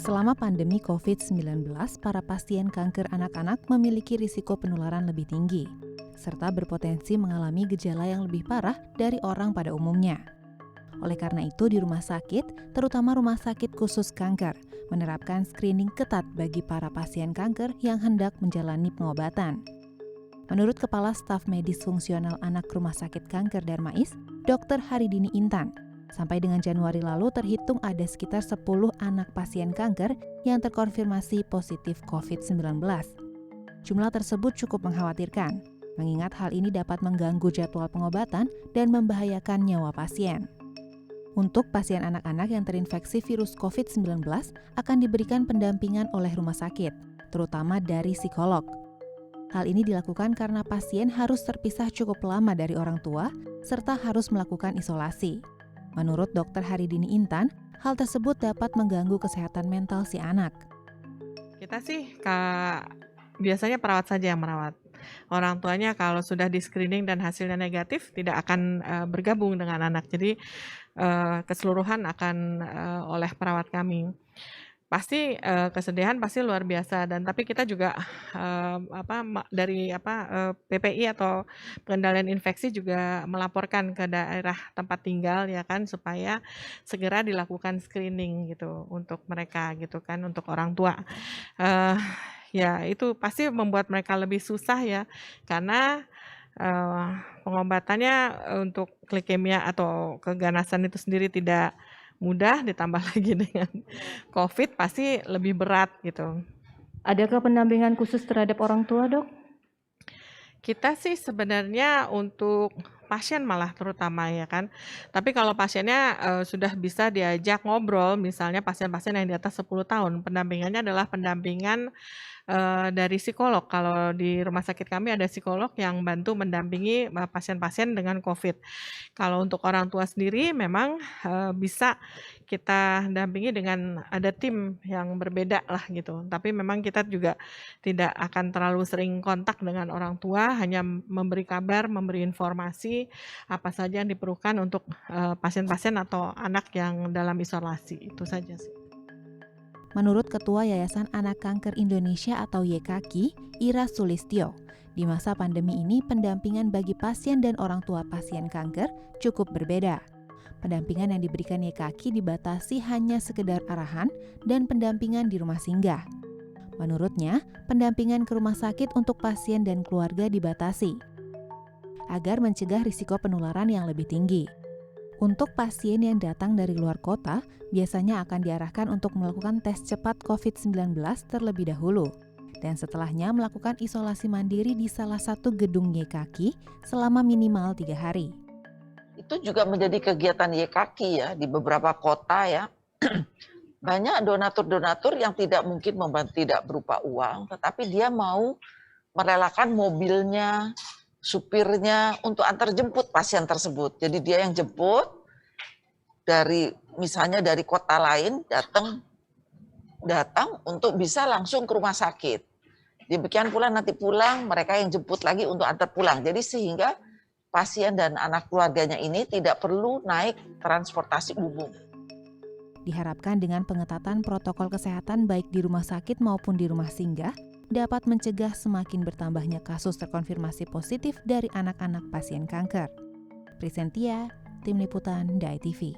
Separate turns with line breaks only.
Selama pandemi COVID-19, para pasien kanker anak-anak memiliki risiko penularan lebih tinggi, serta berpotensi mengalami gejala yang lebih parah dari orang pada umumnya. Oleh karena itu, di rumah sakit, terutama rumah sakit khusus kanker, menerapkan screening ketat bagi para pasien kanker yang hendak menjalani pengobatan. Menurut Kepala Staf Medis Fungsional Anak Rumah Sakit Kanker Darmais, Dr. Haridini Intan, sampai dengan Januari lalu terhitung ada sekitar 10 anak pasien kanker yang terkonfirmasi positif COVID-19. Jumlah tersebut cukup mengkhawatirkan, mengingat hal ini dapat mengganggu jadwal pengobatan dan membahayakan nyawa pasien. Untuk pasien anak-anak yang terinfeksi virus COVID-19 akan diberikan pendampingan oleh rumah sakit, terutama dari psikolog. Hal ini dilakukan karena pasien harus terpisah cukup lama dari orang tua, serta harus melakukan isolasi. Menurut Dr. Haridini Intan, hal tersebut dapat mengganggu kesehatan mental si anak.
Kita sih biasanya perawat saja yang merawat. Orang tuanya kalau sudah di-screening dan hasilnya negatif tidak akan bergabung dengan anak. Jadi keseluruhan akan oleh perawat kami. Pasti kesedihan pasti luar biasa dan tapi kita juga dari PPI atau pengendalian infeksi juga melaporkan ke daerah tempat tinggal ya kan supaya segera dilakukan screening gitu untuk mereka gitu kan, untuk orang tua. Eee, ya itu pasti membuat mereka lebih susah ya karena eee, pengobatannya untuk leukemia atau keganasan itu sendiri tidak mudah, ditambah lagi dengan COVID pasti lebih berat gitu.
Adakah pendampingan khusus terhadap orang tua, Dok?
Kita sih sebenarnya untuk pasien malah terutama ya kan. Tapi kalau pasiennya sudah bisa diajak ngobrol, misalnya pasien-pasien yang di atas 10 tahun, pendampingannya adalah pendampingan dari psikolog. Kalau di rumah sakit kami ada psikolog yang bantu mendampingi pasien-pasien dengan COVID. Kalau untuk orang tua sendiri memang bisa kita dampingi dengan ada tim yang berbeda lah gitu. Tapi memang kita juga tidak akan terlalu sering kontak dengan orang tua, hanya memberi kabar, memberi informasi apa saja yang diperlukan untuk pasien-pasien atau anak yang dalam isolasi, itu saja sih.
Menurut Ketua Yayasan Anak Kanker Indonesia atau YKKI, Ira Sulistyo, di masa pandemi ini pendampingan bagi pasien dan orang tua pasien kanker cukup berbeda. Pendampingan yang diberikan YKKI dibatasi hanya sekedar arahan dan pendampingan di rumah singgah. Menurutnya, pendampingan ke rumah sakit untuk pasien dan keluarga dibatasi agar mencegah risiko penularan yang lebih tinggi. Untuk pasien yang datang dari luar kota, biasanya akan diarahkan untuk melakukan tes cepat COVID-19 terlebih dahulu, dan setelahnya melakukan isolasi mandiri di salah satu gedung YKKI selama minimal 3 hari.
Itu juga menjadi kegiatan YKKI ya, di beberapa kota ya. Banyak donatur-donatur yang tidak mungkin membantu tidak berupa uang, tetapi dia mau merelakan mobilnya, supirnya untuk antar jemput pasien tersebut. Jadi dia yang jemput misalnya dari kota lain datang untuk bisa langsung ke rumah sakit. Demikian pula nanti pulang mereka yang jemput lagi untuk antar pulang. Jadi sehingga pasien dan anak keluarganya ini tidak perlu naik transportasi umum.
Diharapkan dengan pengetatan protokol kesehatan baik di rumah sakit maupun di rumah singgah, dapat mencegah semakin bertambahnya kasus terkonfirmasi positif dari anak-anak pasien kanker. Prisentia, Tim Liputan, DAI TV.